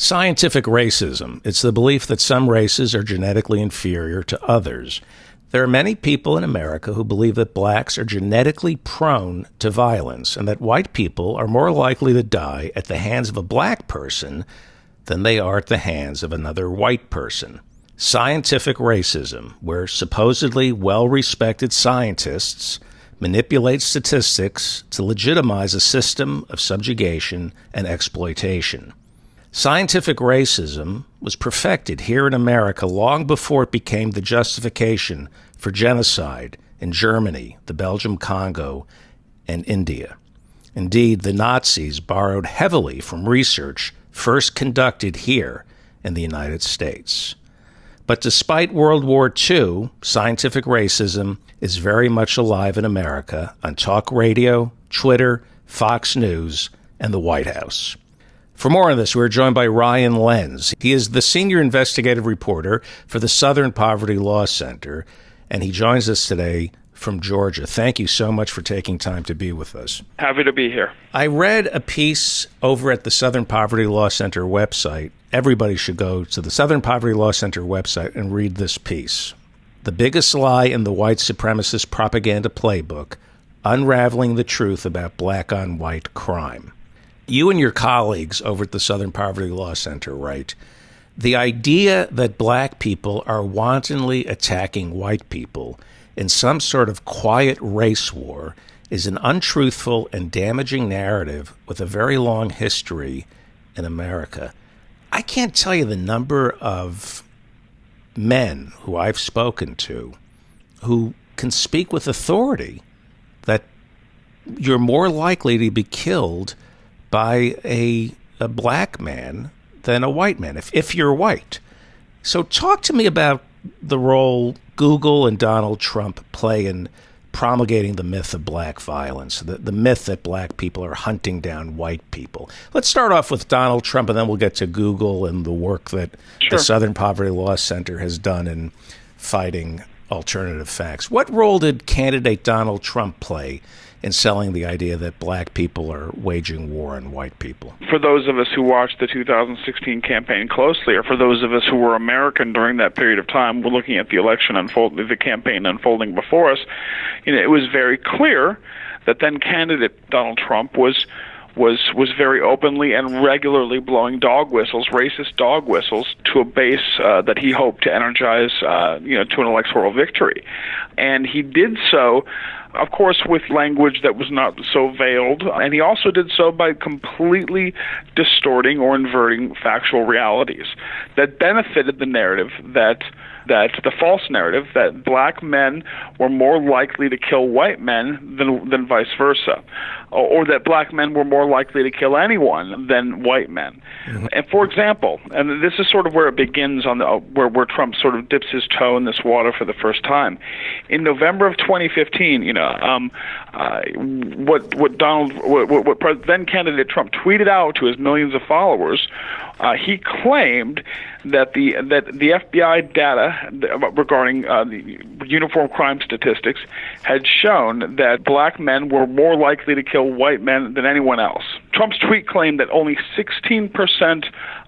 Scientific racism. It's the belief that some races are genetically inferior to others. There are many people in America who believe that blacks are genetically prone to violence and that white people are more likely to die at the hands of a black person than they are at the hands of another white person. Scientific racism, where supposedly well-respected scientists manipulate statistics to legitimize a system of subjugation and exploitation. Scientific racism was perfected here in America long before it became the justification for genocide in Germany, the Belgian Congo, and India. Indeed, the Nazis borrowed heavily from research first conducted here in the United States. But despite World War II, scientific racism is very much alive in America on talk radio, Twitter, Fox News, and the White House. For more on this, we're joined by Ryan Lenz. He is the senior investigative reporter for the Southern Poverty Law Center, and he joins us today from Georgia. Thank you so much for taking time to be with us. Happy to be here. I read a piece over at the Southern Poverty Law Center website. Everybody should go to the Southern Poverty Law Center website and read this piece. The biggest lie in the white supremacist propaganda playbook, unraveling the truth about black-on-white crime. You and your colleagues over at the Southern Poverty Law Center write, the idea that black people are wantonly attacking white people in some sort of quiet race war is an untruthful and damaging narrative with a very long history in America. I can't tell you the number of men who I've spoken to who can speak with authority that you're more likely to be killed by a black man than a white man, if you're white. So talk to me about the role Google and Donald Trump play in promulgating the myth of black violence, the myth that black people are hunting down white people. Let's start off with Donald Trump, and then we'll get to Google and the work that the Southern Poverty Law Center has done in fighting alternative facts. What role did candidate Donald Trump play in selling the idea that black people are waging war on white people? For those of us who watched the 2016 campaign closely, or for those of us who were American during that period of time, we're looking at the election the campaign unfolding before us, it was very clear that then candidate Donald Trump was very openly and regularly blowing dog whistles, racist dog whistles, to a base that he hoped to energize, to an electoral victory. And he did so, of course, with language that was not so veiled, and he also did so by completely distorting or inverting factual realities that benefited the narrative that the false narrative that black men were more likely to kill white men than vice versa, or that black men were more likely to kill anyone than white men. Mm-hmm. And for example, and this is sort of where it begins on where Trump sort of dips his toe in this water for the first time. In November of 2015, what then candidate Trump tweeted out to his millions of followers, he claimed that the FBI data regarding the uniform crime statistics had shown that black men were more likely to kill white men than anyone else. Trump's tweet claimed that only 16%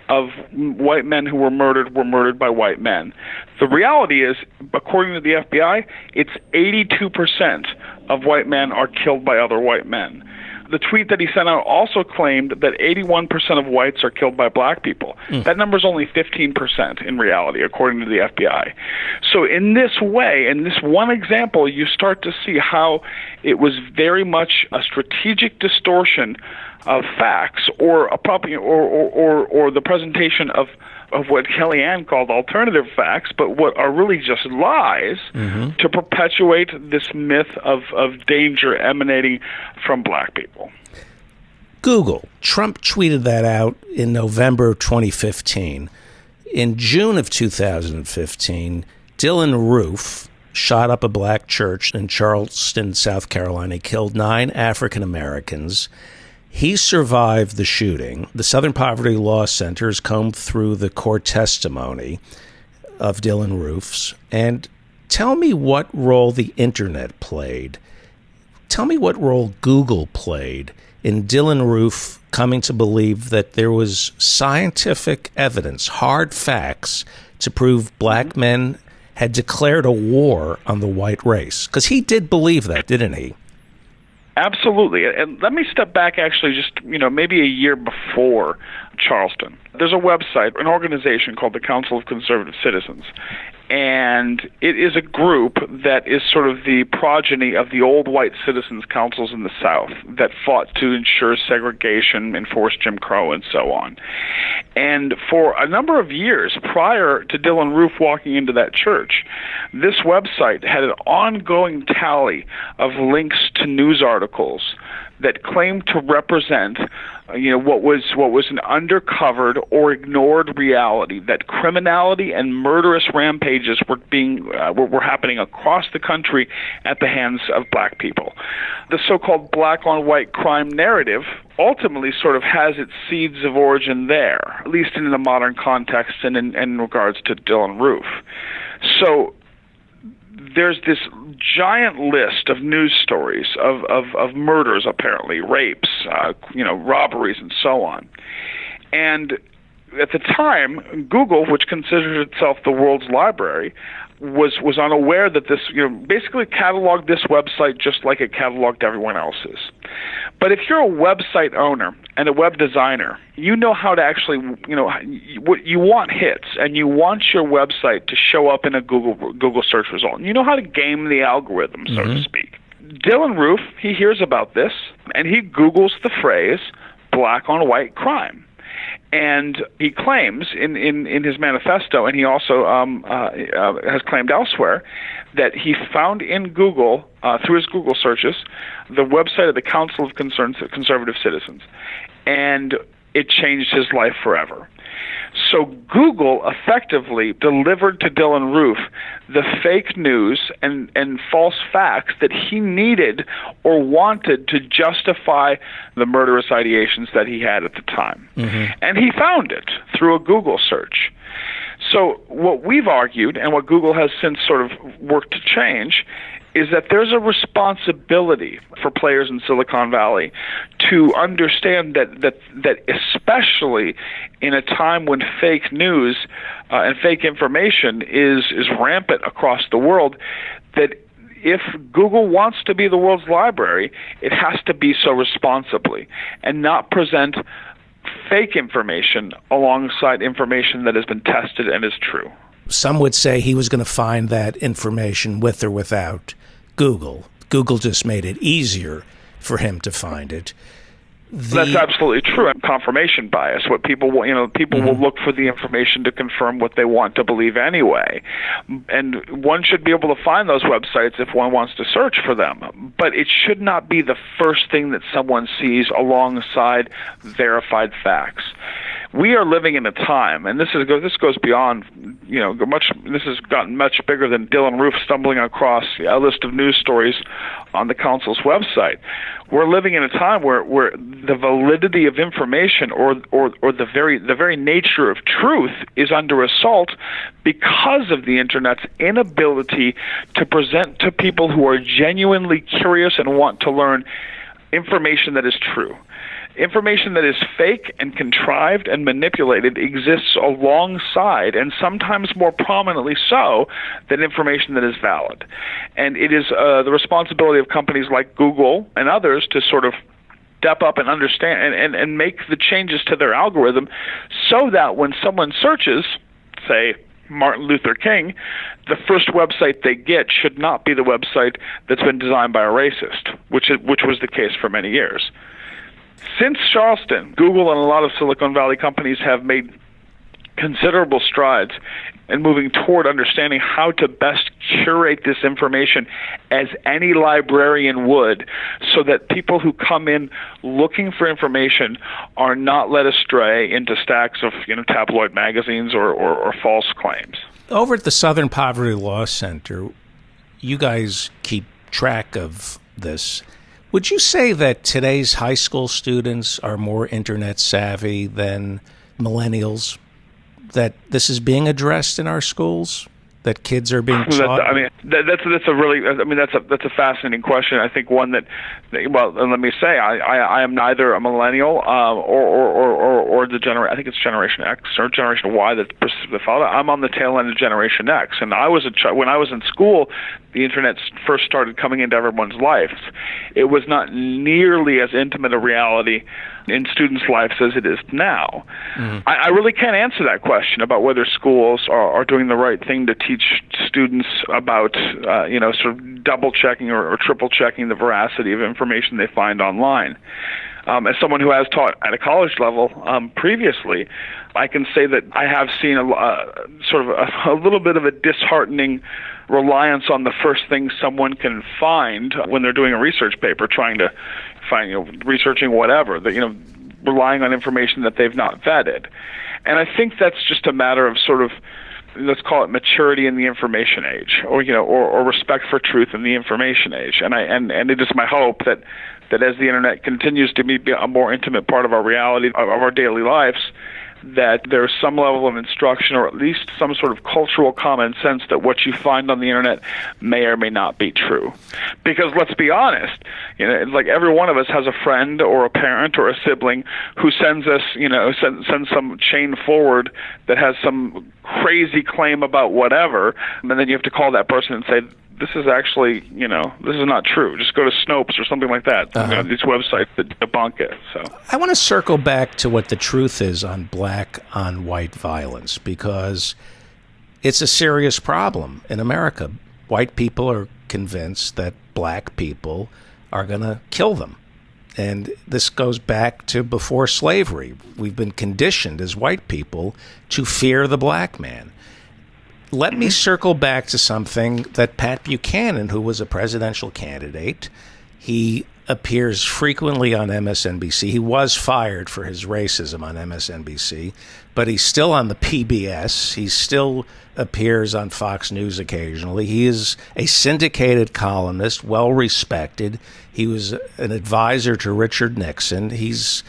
of white men who were murdered by white men. The reality is, according to the FBI, it's 82% of white men are killed by other white men. The tweet that he sent out also claimed that 81% of whites are killed by black people. That number is only 15% in reality, according to the FBI. So in this way, in this one example, you start to see how it was very much a strategic distortion of facts, or the presentation of what Kellyanne called alternative facts, but what are really just lies, to perpetuate this myth of danger emanating from black people. Google. Trump tweeted that out in November of 2015. In June of 2015, Dylan Roof shot up a black church in Charleston, South Carolina, killed 9 African Americans. He survived the shooting. The Southern Poverty Law Center has combed through the court testimony of Dylan Roof's. And tell me what role the internet played. Tell me what role Google played in Dylan Roof coming to believe that there was scientific evidence, hard facts, to prove black men had declared a war on the white race. Because he did believe that, didn't he? Absolutely. And let me step back actually just, maybe a year before Charleston. There's a website, an organization called the Council of Conservative Citizens. And it is a group that is sort of the progeny of the old white citizens' councils in the South that fought to ensure segregation, enforce Jim Crow, and so on. And for a number of years prior to Dylann Roof walking into that church, this website had an ongoing tally of links to news articles that claimed to represent what was an undercovered or ignored reality, that criminality and murderous rampages were happening across the country at the hands of black people. The so-called black on white crime narrative ultimately sort of has its seeds of origin there, at least in the modern context and in regards to Dylann Roof. So there's this giant list of news stories of murders, apparently, rapes, robberies, and so on. And at the time, Google, which considered itself the world's library, was unaware that this, basically cataloged this website just like it cataloged everyone else's. But if you're a website owner and a web designer, you know how to actually, you want hits, and you want your website to show up in a Google search result. And you know how to game the algorithm, so to speak. Dylann Roof, he hears about this, and he Googles the phrase black on white crime. And he claims in his manifesto, and he also has claimed elsewhere, that he found in Google, through his Google searches, the website of the Council of Conservative Citizens. And it changed his life forever. So Google effectively delivered to Dylann Roof the fake news and false facts that he needed or wanted to justify the murderous ideations that he had at the time. Mm-hmm. And he found it through a Google search. So what we've argued, and what Google has since sort of worked to change, is that there's a responsibility for players in Silicon Valley to understand that especially in a time when fake news and fake information is rampant across the world, that if Google wants to be the world's library, it has to be so responsibly and not present fake information alongside information that has been tested and is true. Some would say he was going to find that information with or without Google. Google just made it easier for him to find it. That's absolutely true. Confirmation bias. What people will, people will look for the information to confirm what they want to believe anyway. And one should be able to find those websites if one wants to search for them. But it should not be the first thing that someone sees alongside verified facts. We are living in a time, and this goes beyond, this has gotten much bigger than Dylann Roof stumbling across a list of news stories on the council's website. We're living in a time where the validity of information or the very nature of truth is under assault because of the Internet's inability to present to people who are genuinely curious and want to learn information that is true. Information that is fake and contrived and manipulated exists alongside, and sometimes more prominently so, than information that is valid. And it is the responsibility of companies like Google and others to sort of step up and understand and make the changes to their algorithm so that when someone searches, say, Martin Luther King, the first website they get should not be the website that's been designed by a racist, which was the case for many years. Since Charleston, Google and a lot of Silicon Valley companies have made considerable strides in moving toward understanding how to best curate this information as any librarian would, so that people who come in looking for information are not led astray into stacks of tabloid magazines or false claims. Over at the Southern Poverty Law Center, you guys keep track of this. Would you say that today's high school students are more internet savvy than millennials? That this is being addressed in our schools? that kids are being taught? That's a fascinating question. I think one that well, let me say, I am neither a millennial or the generation. I think it's Generation X or Generation Y that followed. I'm on the tail end of Generation X, and I was when I was in school, the internet first started coming into everyone's lives. It was not nearly as intimate a reality in students' lives as it is now. Mm-hmm. I really can't answer that question about whether schools are doing the right thing to teach students about, sort of double-checking or triple-checking the veracity of information they find online. As someone who has taught at a college level previously, I can say that I have seen a little bit of a disheartening reliance on the first thing someone can find when they're doing a research paper, trying to find, researching whatever, relying on information that they've not vetted. And I think that's just a matter of sort of, let's call it maturity in the information age, or respect for truth in the information age. And it is my hope that as the internet continues to be a more intimate part of our reality, of our daily lives, that there's some level of instruction, or at least some sort of cultural common sense that what you find on the internet may or may not be true. Because let's be honest, it's like every one of us has a friend or a parent or a sibling who sends us, sends some chain forward that has some crazy claim about whatever, and then you have to call that person and say, this is actually, this is not true. Just go to Snopes or something like that. Uh-huh. These websites that debunk it. So I want to circle back to what the truth is on black-on-white violence, because it's a serious problem in America. White people are convinced that black people are going to kill them. And this goes back to before slavery. We've been conditioned as white people to fear the black man. Let me circle back to something that Pat Buchanan, who was a presidential candidate, he appears frequently on MSNBC. He was fired for his racism on MSNBC, but he's still on the PBS. He still appears on Fox News occasionally. He is a syndicated columnist, well-respected. He was an advisor to Richard Nixon. He's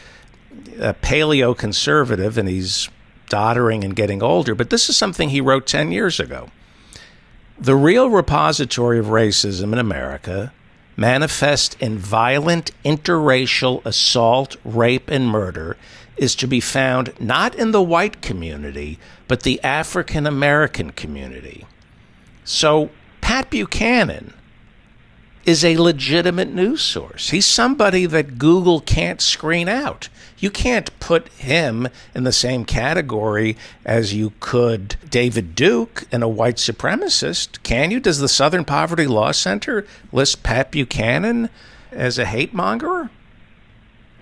a paleo-conservative, and he's doddering and getting older, but this is something he wrote 10 years ago. The real repository of racism in America manifests in violent interracial assault, rape, and murder is to be found not in the white community, but the African American community. So Pat Buchanan is a legitimate news source. He's somebody that Google can't screen out. You can't put him in the same category as you could David Duke and a white supremacist, can you? Does the Southern Poverty Law Center list Pat Buchanan as a hate monger?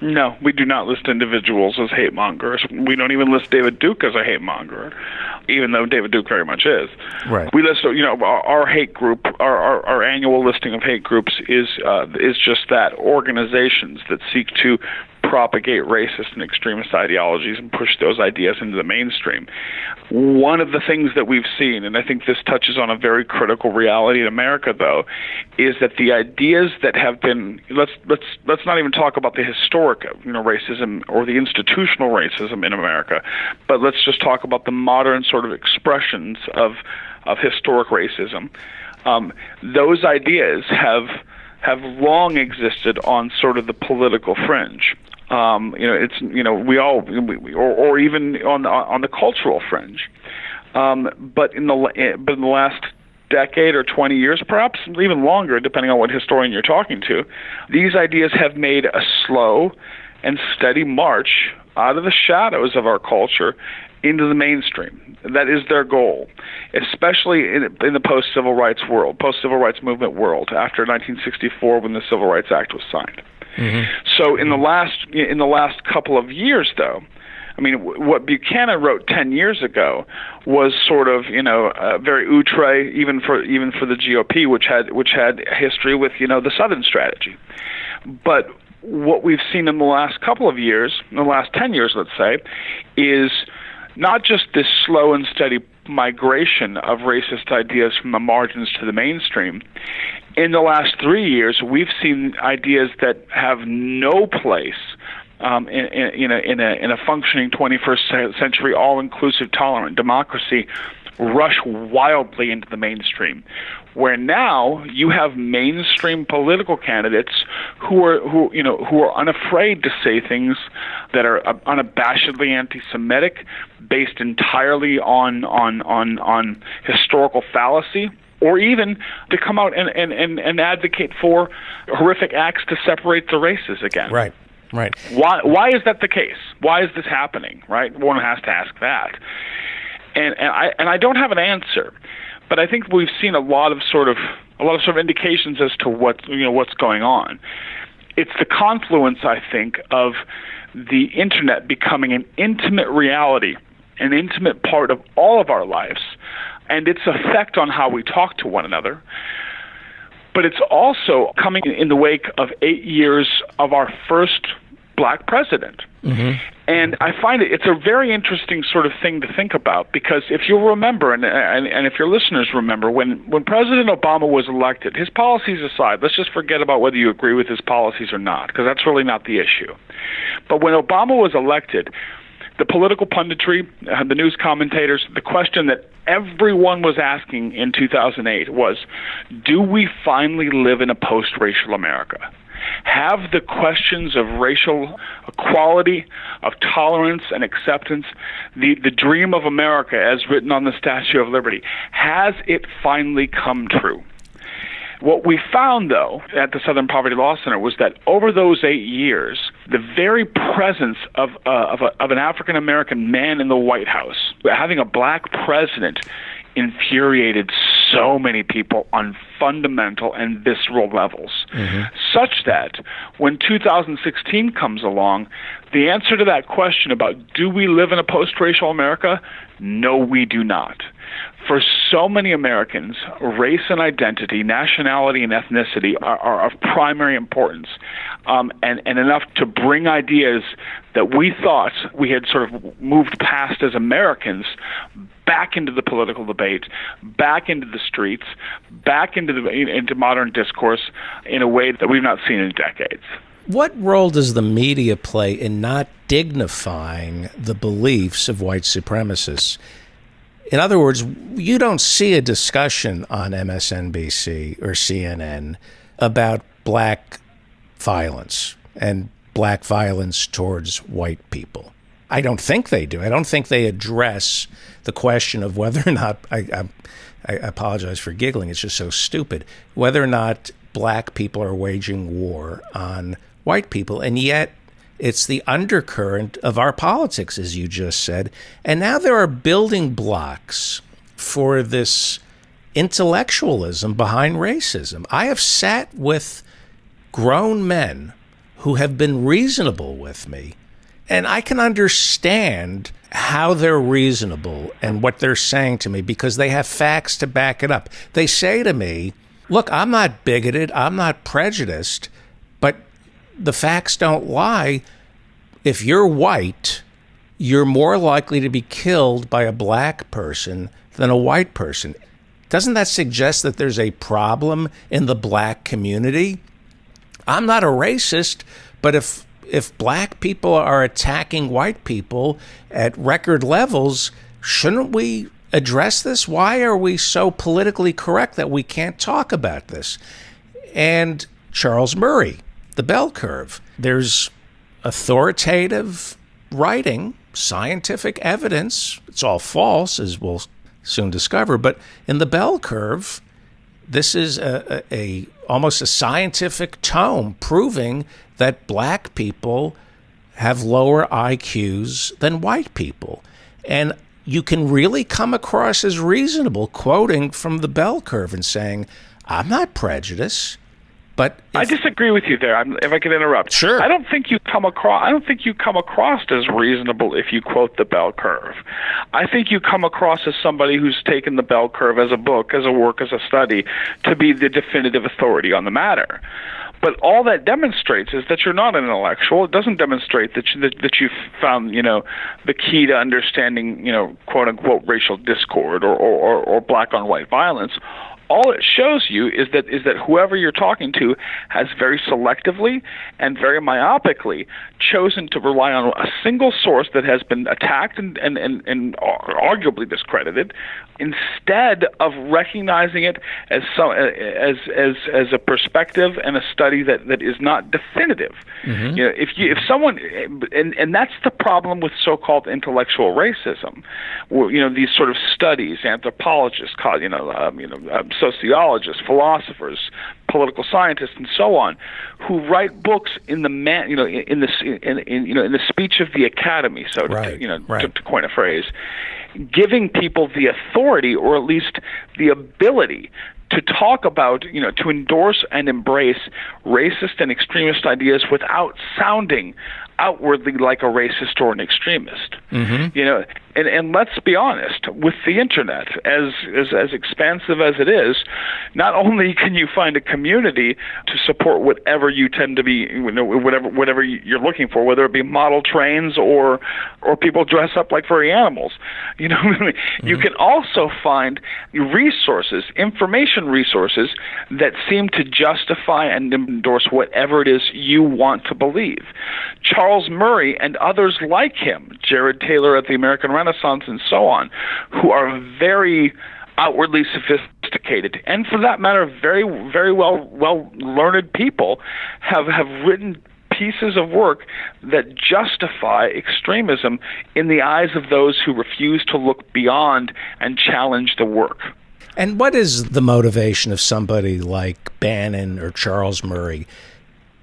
No, we do not list individuals as hate mongers. We don't even list David Duke as a hate monger, even though David Duke very much is. Right. We list, our hate group, our annual listing of hate groups is just that: organizations that seek to propagate racist and extremist ideologies and push those ideas into the mainstream. One of the things that we've seen, and I think this touches on a very critical reality in America, though, is that the ideas that have been, let's not even talk about the historic, racism or the institutional racism in America, but let's just talk about the modern sort of expressions of historic racism. Those ideas have long existed on sort of the political fringe. We all, or even on the cultural fringe. But in the last decade or 20 years, perhaps even longer, depending on what historian you're talking to, these ideas have made a slow and steady march out of the shadows of our culture into the mainstream. That is their goal, especially in the post-civil rights world, post-civil rights movement world, after 1964 when the Civil Rights Act was signed. Mm-hmm. So in the last couple of years, though, I mean, what Buchanan wrote 10 years ago was sort of, very outre, even for the GOP, which had a history with, the Southern strategy. But what we've seen in the last couple of years, in the last 10 years, let's say, is not just this slow and steady migration of racist ideas from the margins to the mainstream. In the last 3 years, we've seen ideas that have no place in a functioning 21st century all-inclusive, tolerant democracy rush wildly into the mainstream, where now you have mainstream political candidates who are unafraid to say things that are unabashedly anti-Semitic, based entirely on historical fallacy, or even to come out and advocate for horrific acts to separate the races again. Right. Why is that the case? Why is this happening? Right? One has to ask that. And I don't have an answer, but I think we've seen a lot of sort of indications as to what's going on. It's the confluence, I think, of the internet becoming an intimate reality, an intimate part of all of our lives, and its effect on how we talk to one another. But it's also coming in the wake of 8 years of our first black president. Mm-hmm. And I find it's a very interesting sort of thing to think about, because if you'll remember, and if your listeners remember, when President Obama was elected, his policies aside, let's just forget about whether you agree with his policies or not, because that's really not the issue. But when Obama was elected, the political punditry, the news commentators, the question that everyone was asking in 2008 was, do we finally live in a post-racial America? Have the questions of racial equality, of tolerance and acceptance, the dream of America as written on the Statue of Liberty, has it finally come true? What we found, though, at the Southern Poverty Law Center was that over those 8 years, the very presence of an African-American man in the White House, having a black president, infuriated so many people on fundamental and visceral levels, such that when 2016 comes along, the answer to that question about do we live in a post-racial America? No, we do not. For so many Americans, race and identity, nationality and ethnicity are of primary importance, and enough to bring ideas that we thought we had sort of moved past as Americans back into the political debate, back into the streets, back into modern discourse in a way that we've not seen in decades. What role does the media play in not dignifying the beliefs of white supremacists? In other words, you don't see a discussion on MSNBC or CNN about black violence and black violence towards white people. I don't think they do. I don't think they address the question of whether or not, I apologize for giggling, it's just so stupid, whether or not black people are waging war on white people. And yet it's the undercurrent of our politics, as you just said. And now there are building blocks for this intellectualism behind racism. I have sat with grown men who have been reasonable with me, and I can understand how they're reasonable and what they're saying to me because they have facts to back it up. They say to me, look, I'm not bigoted, I'm not prejudiced, but the facts don't lie. If you're white, you're more likely to be killed by a black person than a white person. Doesn't that suggest that there's a problem in the black community? I'm not a racist, but if black people are attacking white people at record levels, shouldn't we address this? Why are we so politically correct that we can't talk about this? And Charles Murray, the bell curve. There's authoritative writing, scientific evidence. It's all false, as we'll soon discover. But in the bell curve, this is a almost a scientific tome proving that black people have lower IQs than white people. And you can really come across as reasonable quoting from the bell curve and saying, I'm not prejudiced. But I disagree with you there. If I could interrupt, sure. I don't think you come across as reasonable if you quote the bell curve. I think you come across as somebody who's taken the bell curve as a book, as a work, as a study, to be the definitive authority on the matter. But all that demonstrates is that you're not an intellectual. It doesn't demonstrate that you've found, the key to understanding, quote unquote, racial discord or black on white violence. all it shows you is that whoever you're talking to has very selectively and very myopically chosen to rely on a single source that has been attacked and arguably discredited, instead of recognizing it as a perspective and a study that is not definitive. Mm-hmm. You know, if someone, and that's the problem with so-called intellectual racism. You know, these sort of studies, anthropologists, sociologists, philosophers, political scientists, and so on, who write books in the speech of the academy, so to coin a phrase, giving people the authority, or at least the ability, to talk about, to endorse and embrace racist and extremist ideas without sounding outwardly like a racist or an extremist. Mm-hmm. You know, and let's be honest, with the internet, as expansive as it is, not only can you find a community to support whatever you tend to be, whatever you're looking for, whether it be model trains or people dress up like furry animals, Mm-hmm. You can also find resources, information resources, that seem to justify and endorse whatever it is you want to believe. Charles Murray and others like him, Jared Taylor at the American Renaissance and so on, who are very outwardly sophisticated, and for that matter, very, very well learned people, have written pieces of work that justify extremism in the eyes of those who refuse to look beyond and challenge the work. And what is the motivation of somebody like Bannon or Charles Murray?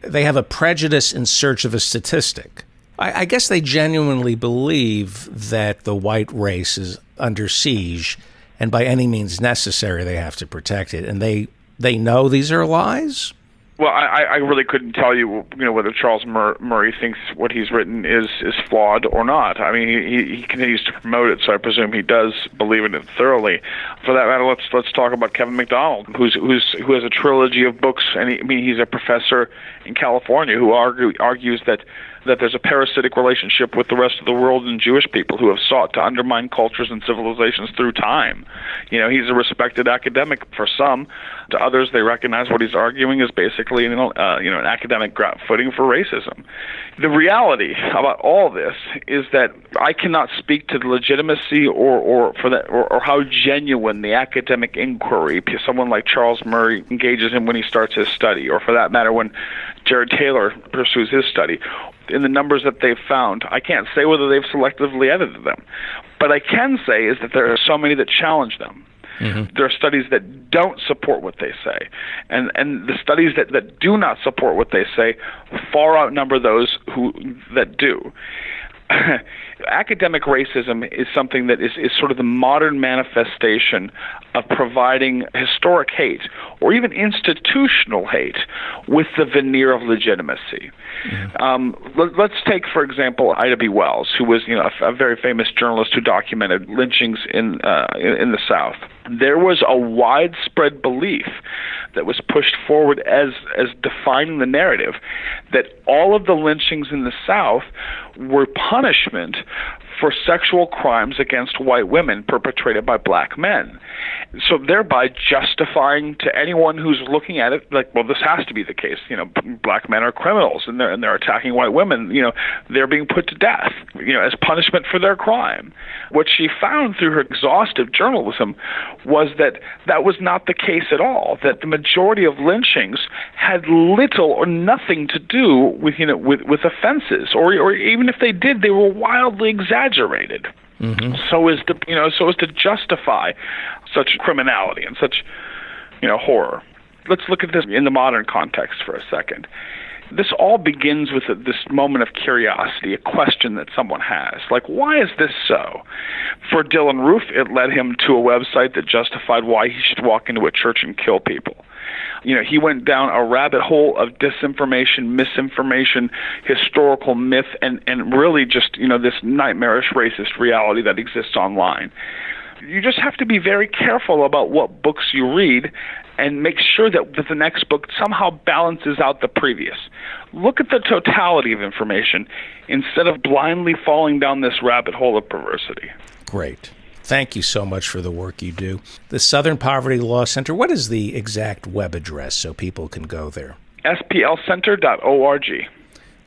They have a prejudice in search of a statistic. I guess they genuinely believe that the white race is under siege, and by any means necessary, they have to protect it. And they know these are lies? Well, I really couldn't tell you, whether Charles Murray thinks what he's written is flawed or not. I mean, he continues to promote it, so I presume he does believe in it thoroughly. For that matter, let's talk about Kevin MacDonald, who has a trilogy of books, and he's a professor in California who argues that there's a parasitic relationship with the rest of the world and Jewish people who have sought to undermine cultures and civilizations through time. He's a respected academic for some. To others, they recognize what he's arguing is basically an academic footing for racism. The reality about all this is that I cannot speak to the legitimacy or how genuine the academic inquiry someone like Charles Murray engages in when he starts his study, or for that matter, when Jared Taylor pursues his study. In the numbers that they've found, I can't say whether they've selectively edited them, but I can say is that there are so many that challenge them. Mm-hmm. There are studies that don't support what they say, and the studies that do not support what they say far outnumber those that do. Academic racism is something that is sort of the modern manifestation of providing historic hate or even institutional hate with the veneer of legitimacy. Mm-hmm. Let's take, for example, Ida B. Wells, who was a very famous journalist who documented lynchings in the South. There was a widespread belief that was pushed forward as defining the narrative that all of the lynchings in the South were punishment for sexual crimes against white women perpetrated by black men. So thereby justifying to anyone who's looking at it, like, well, this has to be the case. Black men are criminals and they're attacking white women. They're being put to death, as punishment for their crime. What she found through her exhaustive journalism was that was not the case at all, that the majority of lynchings had little or nothing to do with offenses, or even if they did, they were wildly exaggerated. Mm-hmm. So as to justify such criminality and such horror. Let's look at this in the modern context for a second. This all begins with this moment of curiosity, a question that someone has. Like, why is this so? For Dylan Roof, it led him to a website that justified why he should walk into a church and kill people. He went down a rabbit hole of disinformation, misinformation, historical myth, and really just, this nightmarish racist reality that exists online. You just have to be very careful about what books you read and make sure that the next book somehow balances out the previous. Look at the totality of information instead of blindly falling down this rabbit hole of perversity. Great. Thank you so much for the work you do. The Southern Poverty Law Center, what is the exact web address so people can go there? splcenter.org.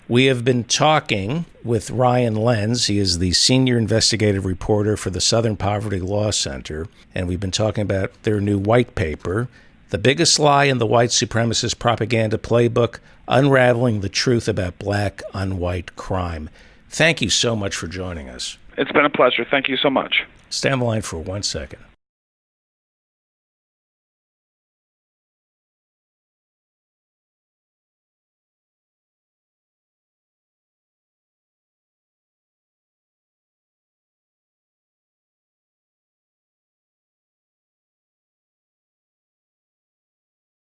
We have been talking with Ryan Lenz. He is the senior investigative reporter for the Southern Poverty Law Center, and we've been talking about their new white paper, The Biggest Lie in the White Supremacist Propaganda Playbook, Unraveling the Truth About Black on White Crime. Thank you so much for joining us. It's been a pleasure. Thank you so much. Stay on the line for 1 second.